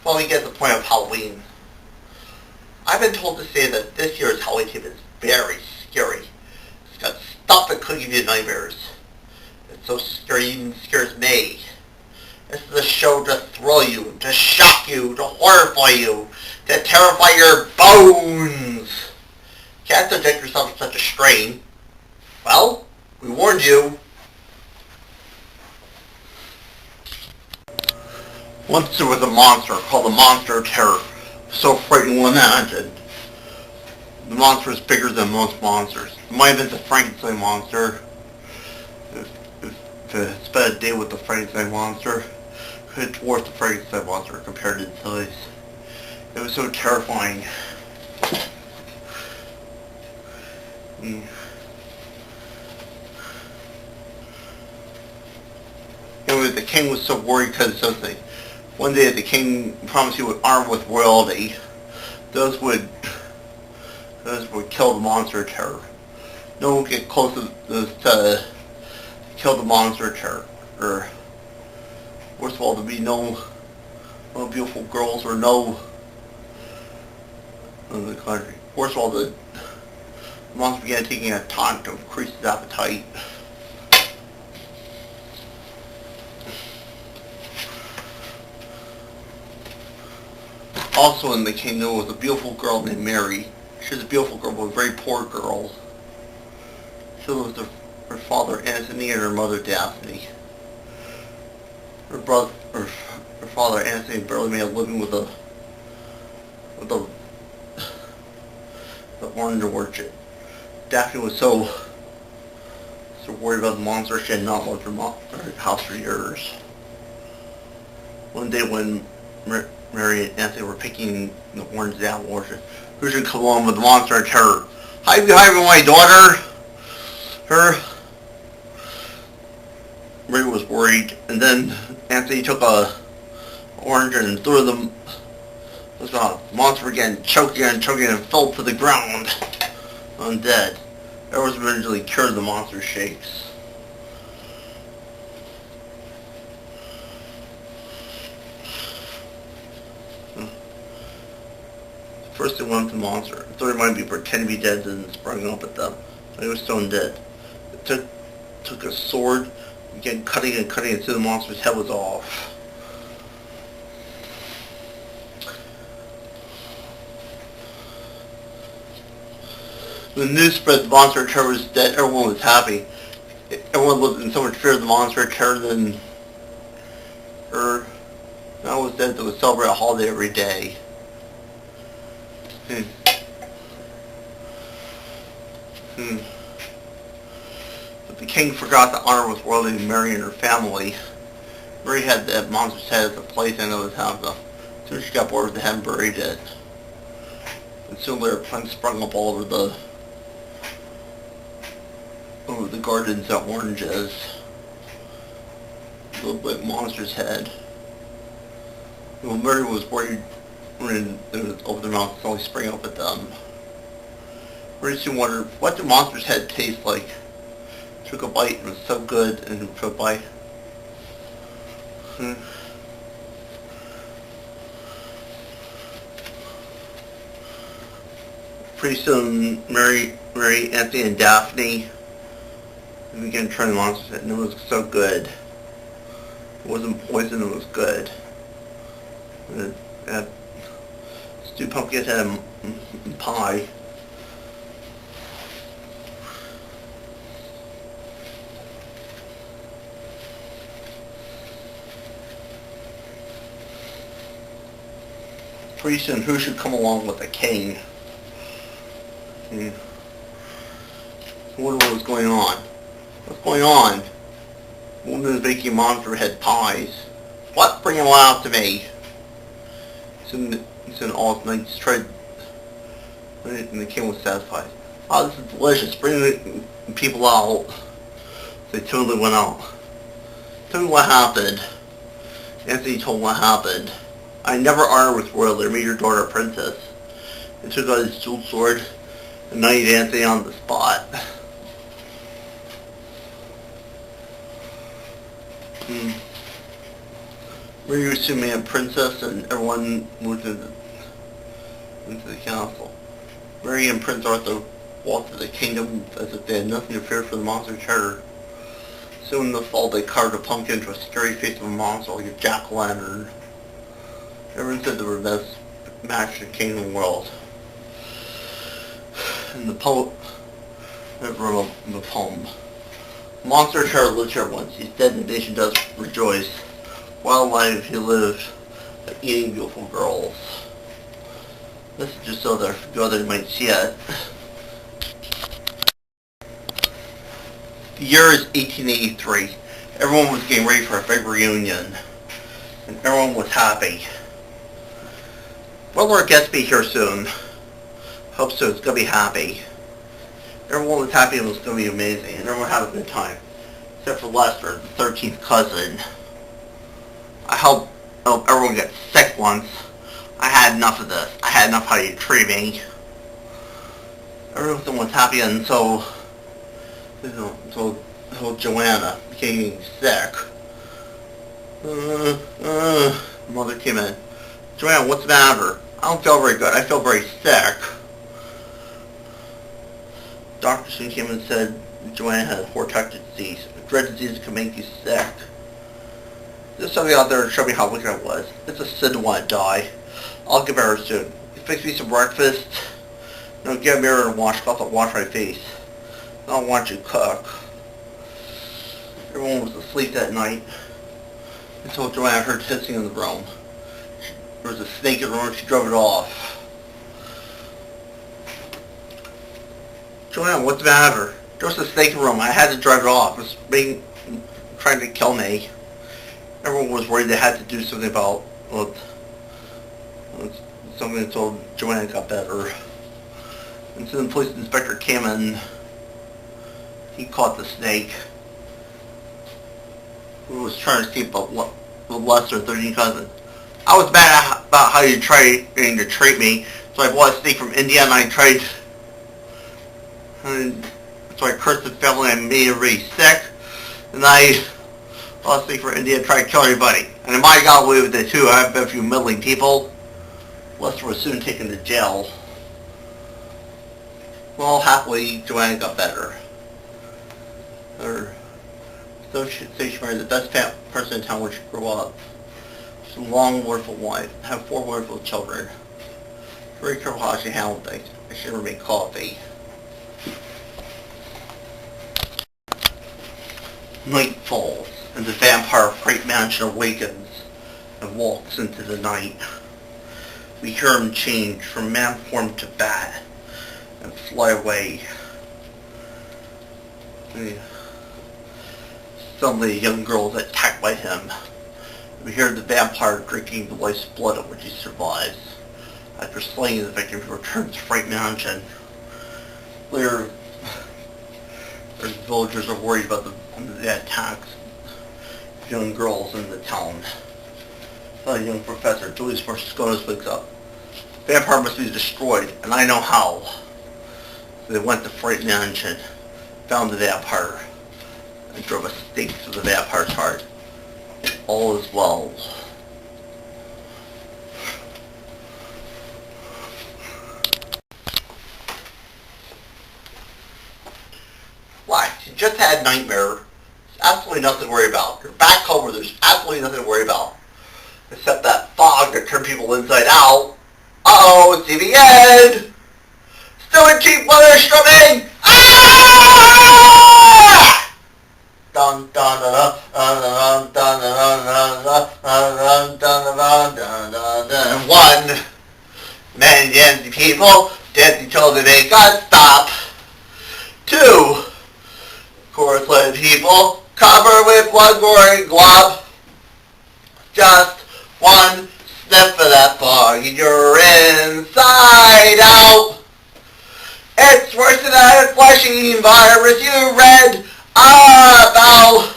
Well, we get the point of Halloween. I've been told to say that this year's Halloween theme is very scary. It's got stuff that could give you nightmares. It's so scary it even scares me. This is a show to thrill you, to shock you, to horrify you, to terrify your bones. Can't subject yourself to such a strain. Well, we warned you. Once there was a monster called the Monster of Terror. So frightening when that ended. The monster was bigger than most monsters. It might have been the Frankenstein monster. If it spent a day with the Frankenstein monster, it dwarfed the Frankenstein monster compared to its size. It was so terrifying. Anyway, the king was so worried because of something. One day the king promised he would arm with royalty. Those would kill the Monster of Terror. No one would get close to kill the Monster of Terror. First of all, there'd be no beautiful girls or no in the country. First of all, the monster began taking a tonic to increase his appetite. Also in the kingdom was a beautiful girl named Mary. She was a beautiful girl, but a very poor girl. She was her father Anthony and her mother Daphne. Her father Anthony barely made a living with the orange orchard. Daphne was so worried about the monster she had not left her house for years. One day when Mary and Anthony were picking the oranges out of the orchard, who should come along with the Monster of Terror? Hide behind my daughter! Mary was worried, and then Anthony took a orange and threw them. The monster began choking and fell to the ground, undead. That was eventually cured the monster shakes. First they went to the monster. It thought it might be pretending to be dead and sprung up at them. But he was stone dead. It took a sword, began cutting until the monster's head was off. When the news spread the Monster of Terror was dead, everyone was happy. Everyone lived in so much fear of the Monster of Terror than her. Now it was dead, they would celebrate a holiday every day. But the king forgot to honor with royalty Mary and her family. Mary had that monster's head as a plaything of his house. As soon as she got bored with the head and buried it. And soon later planks sprung up all over the gardens at oranges. It looked like monster's head. Well, Mary was worried when it was over their mouth, only sprang up at them. Mary soon wondered, what did monster's head taste like? Took a bite and it was so good, and took a bite. Pretty soon, Mary, Anthony, and Daphne began trying the monster's head, and it was so good. It wasn't poison, it was good. It had stewed pumpkin head and pie. Pretty soon, who should come along with the king? I wonder what was going on. What's going on? The woman was making monster head pies. What? Bring them out to me. Soon all the knights tried, and the king was satisfied. Oh, this is delicious. Bring the people out. They totally went out. Tell me what happened. Anthony told him what happened. I never honored with royalty or made your daughter a princess. He took out his jeweled sword and knighted Anthony on the spot. where you assume a princess and everyone moved into the castle. Mary and Prince Arthur walked to the kingdom as if they had nothing to fear for the monster terror. Soon in the fall they carved a pumpkin into a scary face of a monster like a jack-o'-lantern. Everyone said they were the best match in the kingdom world. And the poem, Monster terror lived here once. He's dead and the nation does rejoice. While alive he lived, eating beautiful girls. This is just so that you might see it. The year is 1883. Everyone was getting ready for a big reunion. And everyone was happy. Will our guest be here soon? Hope so, it's going to be happy. Everyone was happy and it was going to be amazing. And everyone had a good time. Except for Lester, the 13th cousin. I hope everyone gets sick once. I had enough of this. I had enough how you treat me. Everyone was happy until Joanna became sick. Mother came in. Joanna, what's the matter? I don't feel very good. I feel very sick. Doctor soon came and said Joanna had a horticulture disease. A dread disease that could make you sick. There's somebody out there to show me how wicked I was. It's a sin to want to die. I'll give her soon. You fix me some breakfast. Get a mirror and wash my face. I don't want you to cook. Everyone was asleep that night until Joanna heard hissing in the room. There was a snake in the room and she drove it off. Joanna, what's the matter? There was a snake in the room. I had to drive it off. It was trying to kill me. Everyone was worried they had to do something about something until Joanna got better. And so the police inspector came in. He caught the snake, who was trying to escape the lesser 13 cousin. I was mad about how you tried to treat me, so I bought a snake from India and so I cursed the family and made everybody sick. And I bought a snake from India and tried to kill everybody. And I might have got away with it too. I've been a few meddling people. Lester was soon taken to jail. Well, happily, Joanna got better. So she married the best person in town when she grew up. She's a long, wonderful wife. Have 4 wonderful children. Very careful how she handled things. I should never make coffee. Night falls, and the vampire Great Mansion awakens and walks into the night. We hear him change from man form to bat and fly away. Suddenly a young girl is attacked by him. We hear the vampire drinking the wife's blood of which he survives. After slaying the victim, he returns to Fright Mansion. Later, the villagers are worried about the attacks of young girls in the town. A young professor, Julius Mosconis, wakes up. The vampire must be destroyed, and I know how. So they went to Fright Mansion, found the vampire, and drove a stake through the vampire's heart. All is well. Why? You just had a nightmare. There's absolutely nothing to worry about. You're back home where there's absolutely nothing to worry about. Except that fog that turned people inside out. Uh-oh, it's the end! Still in cheap weather strumming! Ah! Dun dun dun dun dun dun dun dun dun. 1 million people dancing till the day got stop. 2 chorus-led people covered with one gory glob. Just 1 sniff of that fog and you're inside out. It's worse than that flesh-eating virus you read about.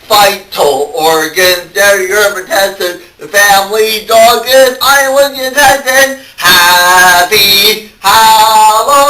Vital organs, they're your protested. The family dog is island intestine. Happy Halloween.